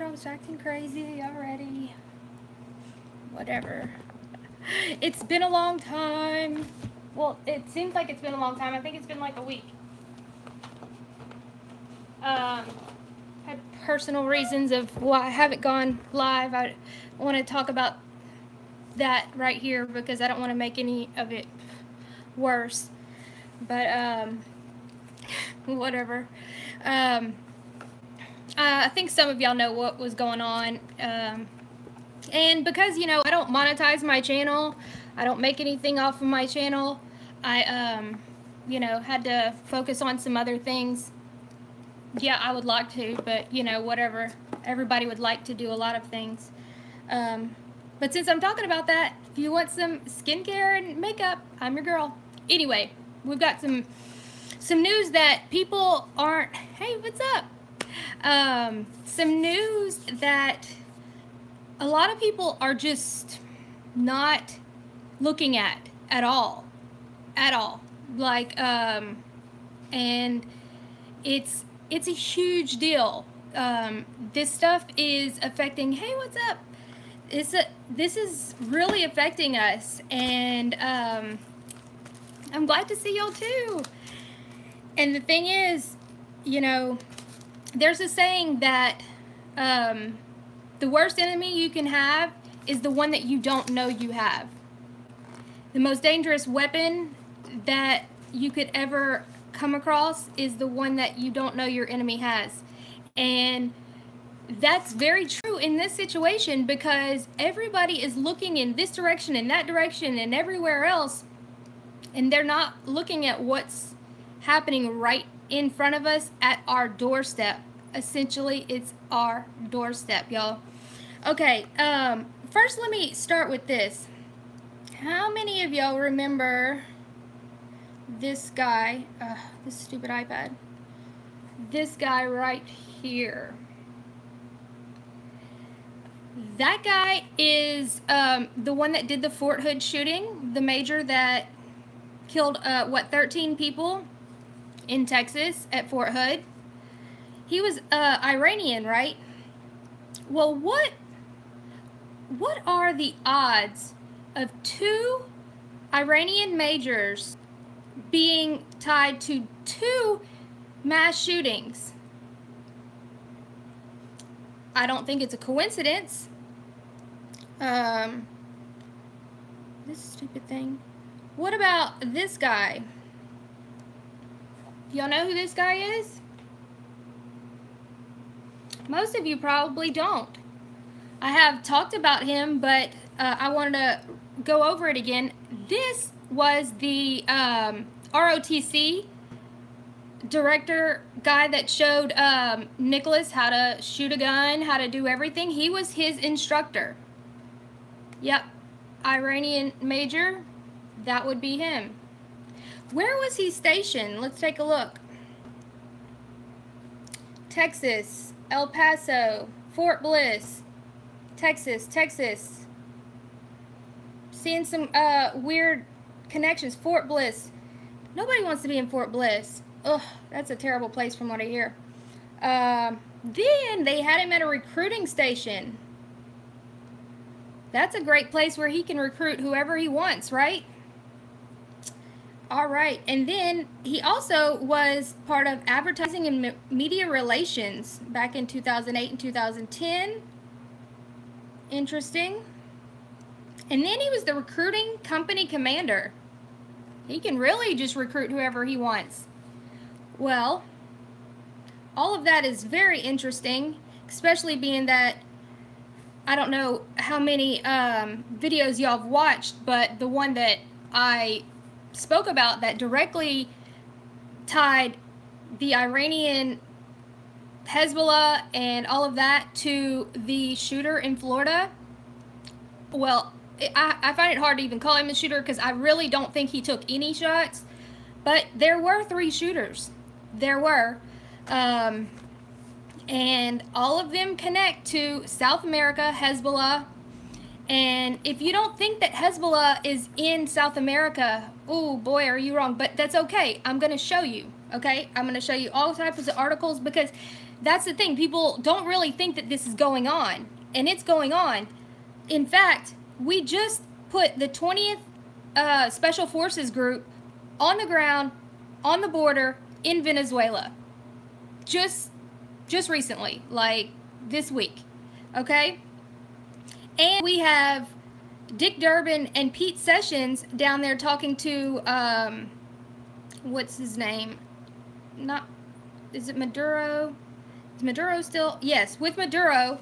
backdrop's acting crazy already. Whatever. It's been a long time. Well, it seems like it's been a long time. I think it's been like a week. Had personal reasons of why I haven't gone live. I want to talk about that right here because I don't want to make any of it worse. But whatever. I think some of y'all know what was going on. And because, you know, I don't monetize my channel, I don't make anything off of my channel, I, you know, had to focus on some other things. Yeah, I would like to, but, you know, whatever. Everybody would like to do a lot of things. But since I'm talking about that, if you want some skincare and makeup, I'm your girl. Anyway, we've got some news that people aren't... Hey, what's up? Some news that a lot of people are just not looking at all. Like, and it's a huge deal. This stuff is affecting... Hey, what's up? This is really affecting us, and I'm glad to see y'all too. And the thing is, you know, there's a saying that the worst enemy you can have is the one that you don't know you have. The most dangerous weapon that you could ever come across is the one that you don't know your enemy has. And that's very true in this situation because everybody is looking in this direction and that direction and everywhere else, and they're not looking at what's happening right in front of us at our doorstep. Essentially, it's our doorstep, y'all. Okay, first let me start with this. How many of y'all remember this guy, this stupid iPad, this guy right here? That guy is the one that did the Fort Hood shooting, the major that killed, 13 people in Texas at Fort Hood. He was Iranian, right? Well, what are the odds of 2 Iranian majors being tied to 2 mass shootings? I don't think it's a coincidence. This stupid thing. What about this guy? Y'all know who this guy is? Most of you probably don't. I have talked about him, but I wanted to go over it again. This was the ROTC director guy that showed Nicholas how to shoot a gun, how to do everything. He was his instructor. Yep, Iranian major, that would be him. Where was he stationed? Let's take a look. Texas, El Paso, Fort Bliss, Texas. Seeing some weird connections. Fort Bliss. Nobody wants to be in Fort Bliss. Ugh, that's a terrible place from what I hear. Then they had him at a recruiting station. That's a great place where he can recruit whoever he wants, right? All right, and then he also was part of advertising and media relations back in 2008 and 2010. Interesting. And then he was the recruiting company commander. He can really just recruit whoever he wants. Well, all of that is very interesting, especially being that I don't know how many videos y'all have watched, but the one that I spoke about that directly tied the Iranian Hezbollah and all of that to the shooter in Florida. Well, I find it hard to even call him a shooter because I really don't think he took any shots, but there were 3 shooters. There were. And all of them connect to South America, Hezbollah. And if you don't think that Hezbollah is in South America, oh boy, are you wrong. But that's okay. I'm going to show you. Okay, I'm going to show you all types of articles, because that's the thing. People don't really think that this is going on, and it's going on. In fact, we just put the 20th Special Forces Group on the ground, on the border in Venezuela. Just recently, like this week. Okay? And we have Dick Durbin and Pete Sessions down there talking to, what's his name? Is it Maduro? Is Maduro still? Yes, with Maduro,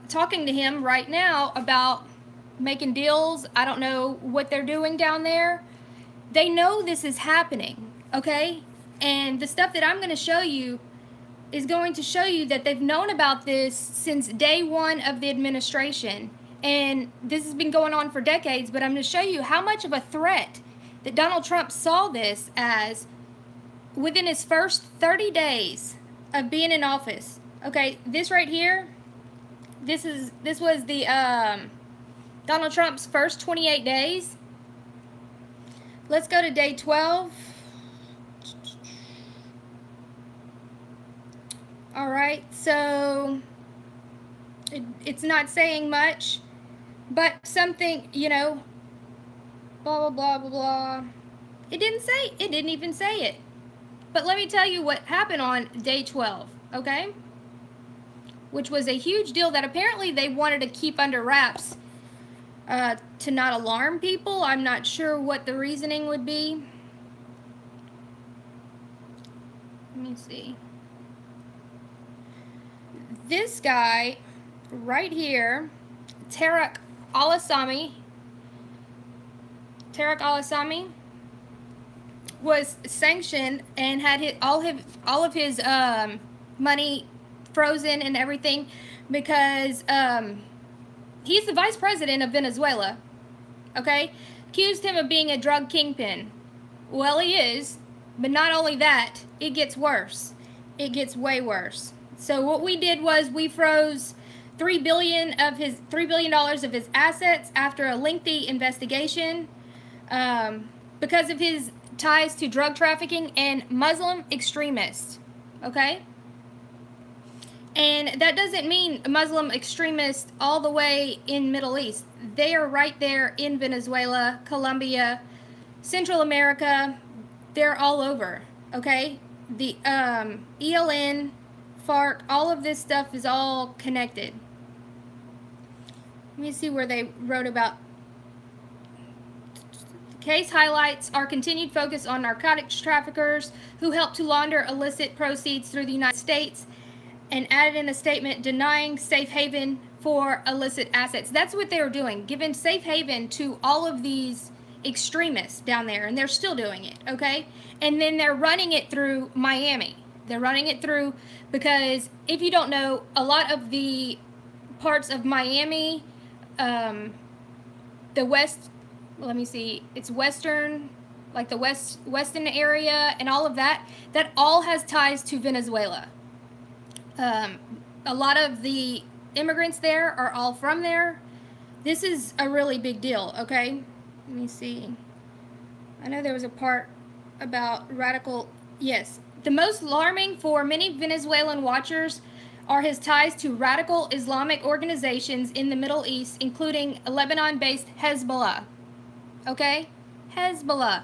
talking to him right now about making deals. I don't know what they're doing down there. They know this is happening, okay? And the stuff that I'm going to show you is going to show you that they've known about this since day one of the administration. And this has been going on for decades, but I'm going to show you how much of a threat that Donald Trump saw this as within his first 30 days of being in office. Okay, this right here, this was the Donald Trump's first 28 days. Let's go to day 12. All right, so it's not saying much, but something, you know, blah, blah, blah, blah, blah. It didn't even say it. But let me tell you what happened on day 12, okay? Which was a huge deal that apparently they wanted to keep under wraps to not alarm people. I'm not sure what the reasoning would be. Let me see. This guy right here, Tarek al-Assami, was sanctioned and had all of his money frozen and everything because he's the vice president of Venezuela, okay? Accused him of being a drug kingpin. Well, he is, but not only that, it gets worse. It gets way worse. So what we did was we froze $3 billion of his assets after a lengthy investigation because of his ties to drug trafficking and Muslim extremists, okay? And that doesn't mean Muslim extremists all the way in Middle East. They are right there in Venezuela, Colombia, Central America. They're all over, okay? The ELN, FARC, all of this stuff is all connected. Let me see where they wrote about. The case highlights our continued focus on narcotics traffickers who help to launder illicit proceeds through the United States, and added in a statement denying safe haven for illicit assets. That's what they were doing, giving safe haven to all of these extremists down there, and they're still doing it, okay? And then they're running it through Miami. They're running it through because, if you don't know, a lot of the parts of Miami, the west, let me see, it's western, like the western area and all of that, that all has ties to Venezuela. A lot of the immigrants there are all from there. This is a really big deal, okay? Let me see. I know there was a part about radical, yes. The most alarming for many Venezuelan watchers are his ties to radical Islamic organizations in the Middle East, including Lebanon-based Hezbollah. Okay? Hezbollah.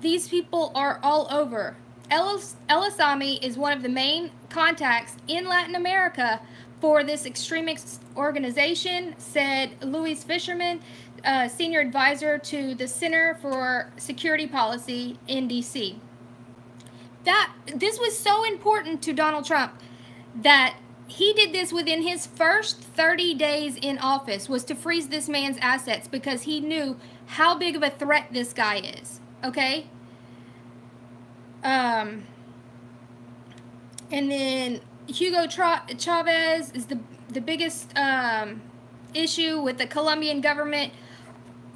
These people are all over. El-Assami is one of the main contacts in Latin America for this extremist organization, said Louis Fisherman, senior advisor to the Center for Security Policy in D.C. This was so important to Donald Trump that he did this within his first 30 days in office, was to freeze this man's assets because he knew how big of a threat this guy is, okay? And then Hugo Chavez is the biggest issue with the Colombian government.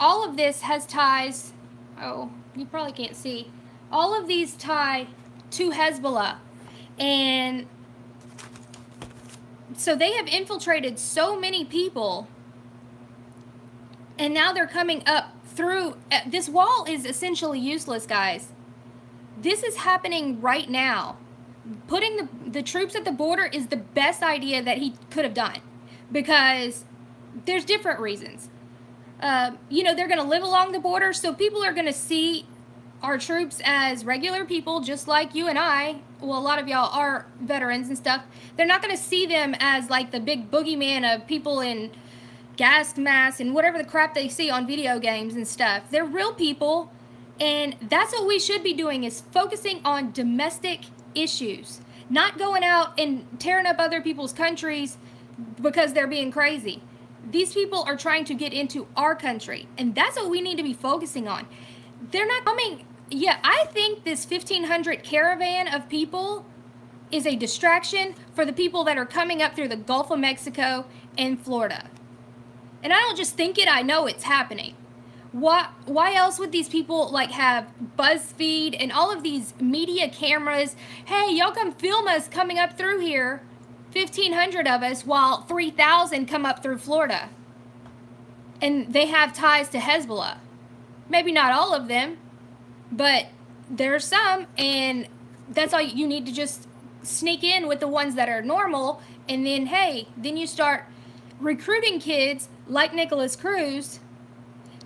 All of this has ties, oh, you probably can't see, all of these tie to Hezbollah. And so they have infiltrated so many people, and now they're coming up through, this wall is essentially useless, guys. This is happening right now. Putting the troops at the border is the best idea that he could have done, because there's different reasons. You know, they're going to live along the border, so people are going to see our troops as regular people, just like you and I. Well, a lot of y'all are veterans and stuff. They're not going to see them as like the big boogeyman of people in gas masks and whatever the crap they see on video games and stuff. They're real people, and that's what we should be doing, is focusing on domestic issues, not going out and tearing up other people's countries because they're being crazy. These people are trying to get into our country, and that's what we need to be focusing on. They're not coming. Yeah, I think this 1,500 caravan of people is a distraction for the people that are coming up through the Gulf of Mexico and Florida. And I don't just think it, I know it's happening. Why else would these people like have BuzzFeed and all of these media cameras? Hey, y'all come film us coming up through here. 1,500 of us, while 3,000 come up through Florida. And they have ties to Hezbollah. Maybe not all of them, but there's some, and that's all you need to just sneak in with the ones that are normal, and then, hey, then you start recruiting kids like Nicholas Cruz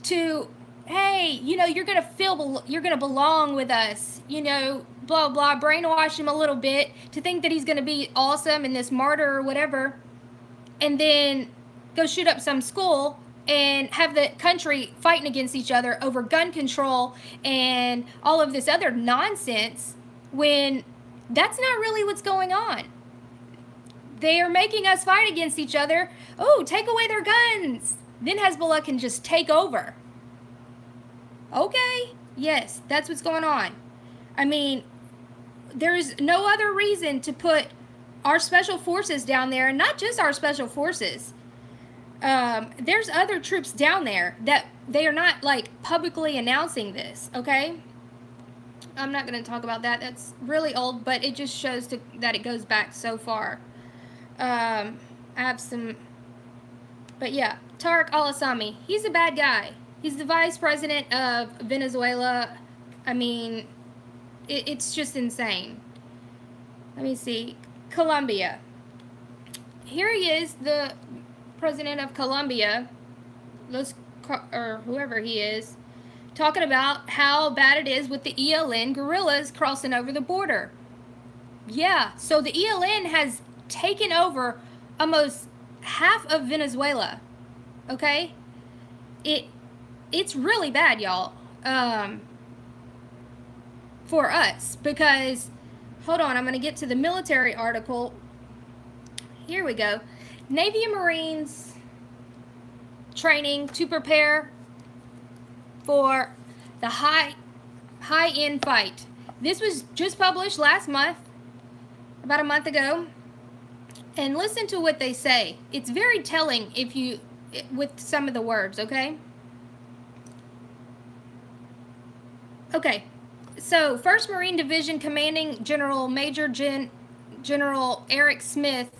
to, hey, you know, you're going to belong with us, you know, blah, blah, brainwash him a little bit to think that he's going to be awesome and this martyr or whatever, and then go shoot up some school and have the country fighting against each other over gun control and all of this other nonsense, when that's not really what's going on. They are making us fight against each other. Oh, take away their guns. Then Hezbollah can just take over. Okay, yes, that's what's going on. I mean, there's no other reason to put our special forces down there, and not just our special forces. There's other troops down there that they are not like publicly announcing this, okay? I'm not going to talk about that. That's really old, but it just shows that it goes back so far. I have some, but yeah, Tariq al-Assami, he's a bad guy. He's the vice president of Venezuela. I mean, it's just insane. Let me see. Colombia. Here he is, the president of Colombia, or whoever he is, talking about how bad it is with the ELN guerrillas crossing over the border. Yeah, so the ELN has taken over almost half of Venezuela. Okay? It's really bad, y'all. For us, because, hold on, I'm going to get to the military article. Here we go. Navy and Marines training to prepare for the high-end fight. This was just published last month, about a month ago. And listen to what they say. It's very telling with some of the words, okay? Okay. So, 1st Marine Division Commanding General Major General Eric Smith,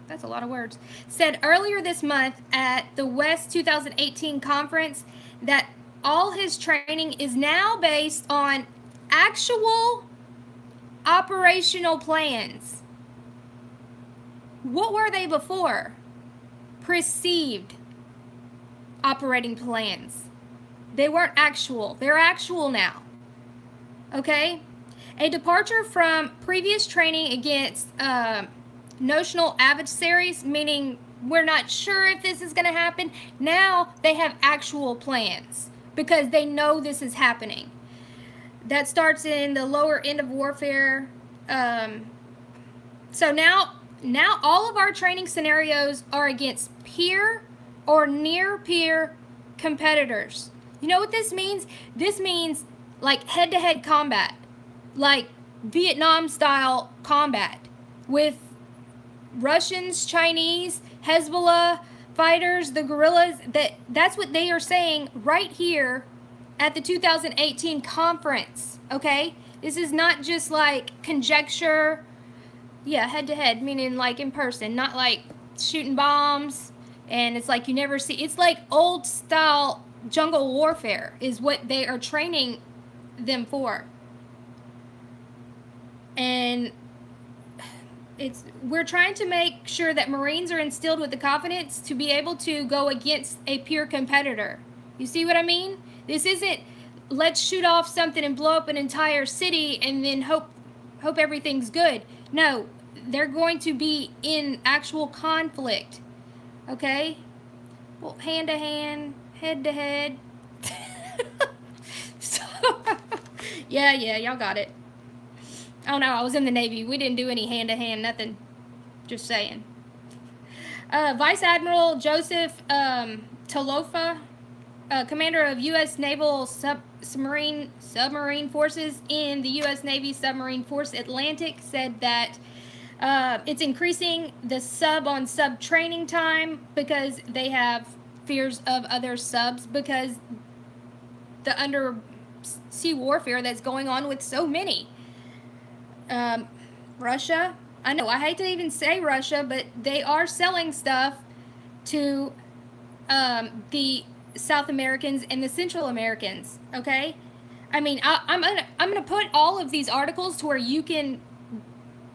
that's a lot of words, said earlier this month at the West 2018 conference that all his training is now based on actual operational plans. What were they before? Perceived operating plans. They weren't actual. They're actual now. Okay? A departure from previous training against notional adversaries, meaning we're not sure if this is going to happen. Now they have actual plans because they know this is happening. That starts in the lower end of warfare. So now all of our training scenarios are against peer or near peer competitors. You know what this means? This means like head-to-head combat, like Vietnam-style combat with Russians, Chinese, Hezbollah fighters, the guerrillas. That's what they are saying right here at the 2018 conference, okay? This is not just like conjecture. Yeah, head-to-head, meaning like in person, not like shooting bombs, and it's like you never see. It's like old-style jungle warfare is what they are training them for. And we're trying to make sure that Marines are instilled with the confidence to be able to go against a peer competitor. You see what I mean? This isn't let's shoot off something and blow up an entire city and then hope everything's good. No, they're going to be in actual conflict. Okay? Well, hand to hand, head to head. So, yeah, y'all got it. Oh no, I was in the Navy. We didn't do any hand-to-hand, nothing. Just saying. Vice Admiral Joseph Tolofa, commander of U.S. Naval submarine forces in the U.S. Navy Submarine Force Atlantic, said that it's increasing the sub-on-sub training time because they have fears of other subs because the undersea warfare that's going on with so many. Russia, I know, I hate to even say Russia, but they are selling stuff to the South Americans and the Central Americans, okay? I mean, I'm gonna put all of these articles to where you can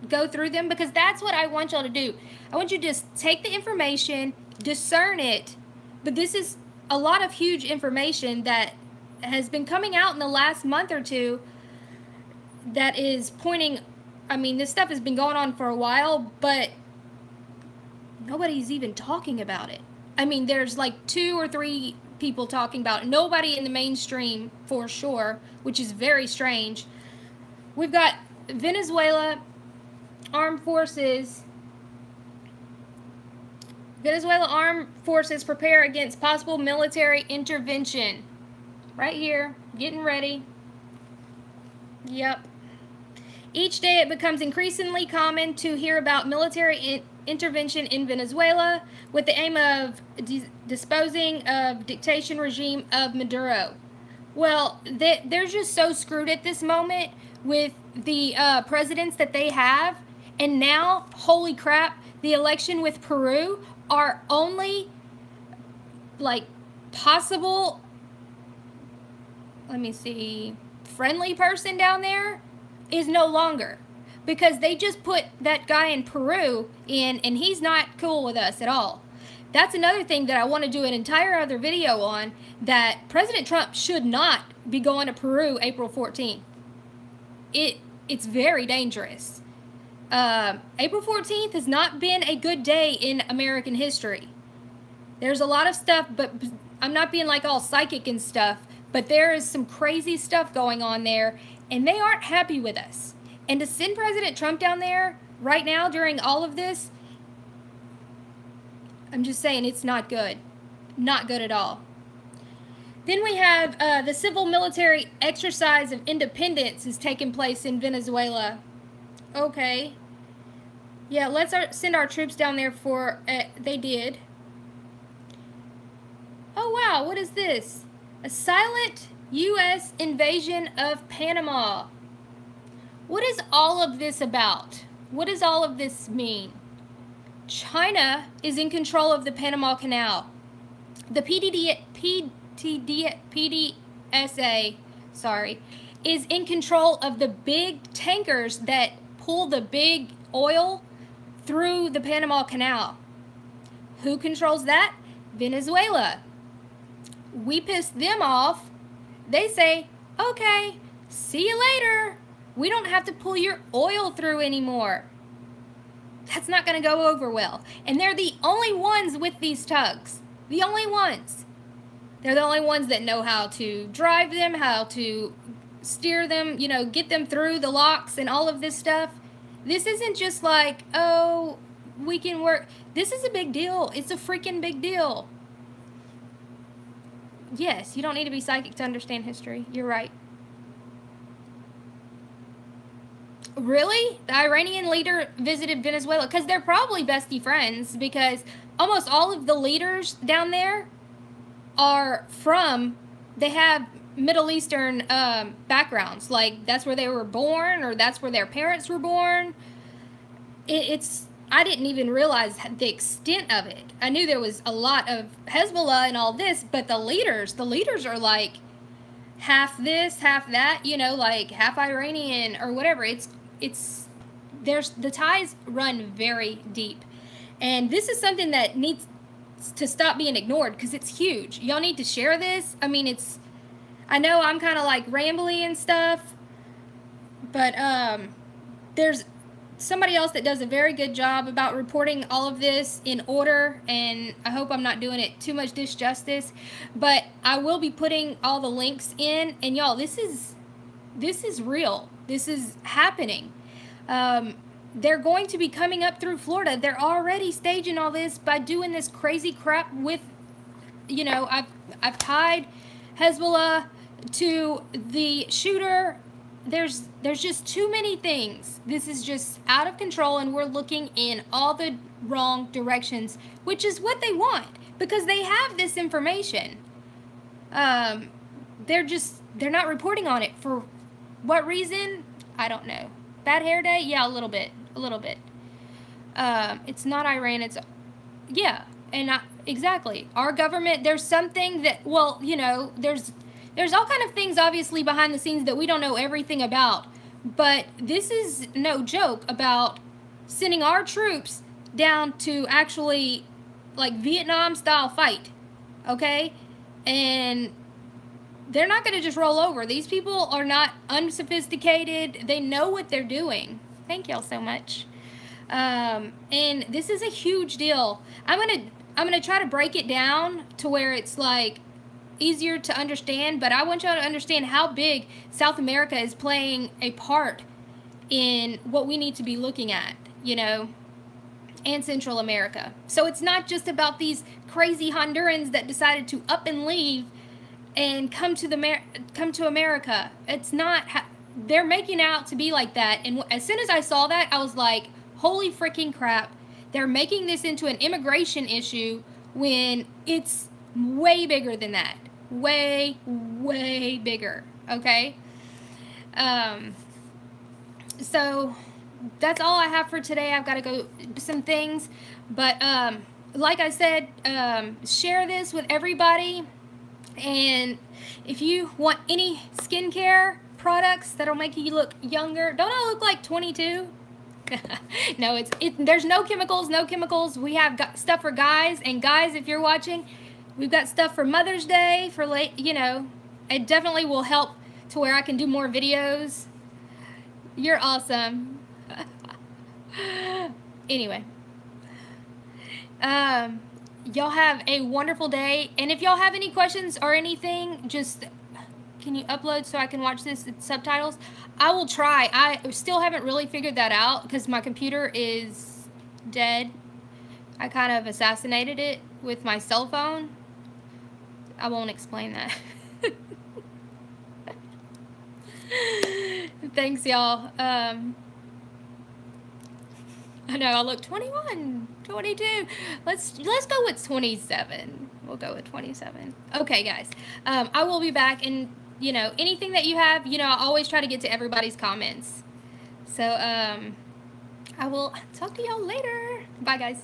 go through them, because that's what I want y'all to do. I want you to just take the information, discern it, but this is a lot of huge information that has been coming out in the last month or two that is pointing, I mean, this stuff has been going on for a while, but nobody's even talking about it. I mean, there's like 2 or 3 people talking about it. Nobody in the mainstream for sure, which is very strange. We've got Venezuela Armed Forces. Venezuela Armed Forces prepare against possible military intervention. Right here, getting ready. Yep. Each day it becomes increasingly common to hear about military intervention in Venezuela with the aim of disposing of dictation regime of Maduro. Well, they're just so screwed at this moment with the presidents that they have. And now, holy crap, the election with Peru, our only, like, possible, let me see, friendly person down there is no longer, because they just put that guy in Peru in, and he's not cool with us at all. That's another thing that I want to do an entire other video on, that President Trump should not be going to Peru April 14th. It's very dangerous. April 14th has not been a good day in American history. There's a lot of stuff, but I'm not being like all psychic and stuff, but there is some crazy stuff going on there, and they aren't happy with us. And to send President Trump down there right now during all of this, I'm just saying it's not good. Not good at all. Then we have the civil military exercise of independence is taking place in Venezuela. Okay. Yeah, let's send our troops down there for, they did. Oh wow, what is this? A silent U.S. invasion of Panama. What is all of this about? What does all of this mean? China is in control of the Panama Canal. The PDSA, is in control of the big tankers that pull the big oil through the Panama Canal. Who controls that? Venezuela. We pissed them off. They say, okay, see you later. We don't have to pull your oil through anymore. That's not going to go over well. And they're the only ones with these tugs. The only ones. They're the only ones that know how to drive them, how to steer them, you know, get them through the locks and all of this stuff. This isn't just like, oh, we can work. This is a big deal. It's a freaking big deal. Yes, you don't need to be psychic to understand history. You're right. Really? The Iranian leader visited Venezuela? Because they're probably bestie friends, because almost all of the leaders down there are from, they have Middle Eastern backgrounds. Like, that's where they were born, or that's where their parents were born. I didn't even realize the extent of it. I knew there was a lot of Hezbollah and all this, but the leaders are like half this, half that, you know, like half Iranian or whatever. It's the ties run very deep. And this is something that needs to stop being ignored because it's huge. Y'all need to share this. I mean, I know I'm kind of like rambly and stuff, but there's somebody else that does a very good job about reporting all of this in order, and I hope I'm not doing it too much disjustice, but I will be putting all the links in. And y'all, this is real. This is happening. They're going to be coming up through Florida. They're already staging all this by doing this crazy crap with, you know, I've tied Hezbollah to the shooter. There's just too many things. This is just out of control, and we're looking in all the wrong directions, which is what they want because they have this information. They're not reporting on it. For what reason? I don't know. Bad hair day? Yeah, a little bit. It's not Iran. It's, yeah, and exactly. Our government, there's something that, well, you know, there's all kind of things obviously behind the scenes that we don't know everything about. But this is no joke about sending our troops down to actually, like, Vietnam style fight, okay? And they're not going to just roll over. These people are not unsophisticated. They know what they're doing. Thank y'all so much. And this is a huge deal. I'm gonna try to break it down to where it's like easier to understand, but I want y'all to understand how big South America is playing a part in what we need to be looking at, you know, and Central America. So it's not just about these crazy Hondurans that decided to up and leave and come to America. It's not. They're making out to be like that. And as soon as I saw that, I was like, holy freaking crap. They're making this into an immigration issue when it's way bigger than that. Way, way bigger. Okay? So that's all I have for today. I've got to go do some things. But like I said, share this with everybody. And if you want any skincare products that'll make you look younger, don't I look like 22? No, there's no chemicals. We have stuff for guys, and guys, if you're watching, we've got stuff for Mother's Day, for late, you know, it definitely will help to where I can do more videos. You're awesome. Anyway, y'all have a wonderful day, and if y'all have any questions or anything, just can you upload so I can watch this with subtitles? I will try. I still haven't really figured that out because my computer is dead. I kind of assassinated it with my cell phone. I won't explain that. Thanks, y'all. I know I look 21, 22. Let's go with 27. We'll go with 27. Okay, guys. I will be back, and you know, anything that you have, you know, I always try to get to everybody's comments. So I will talk to y'all later. Bye, guys.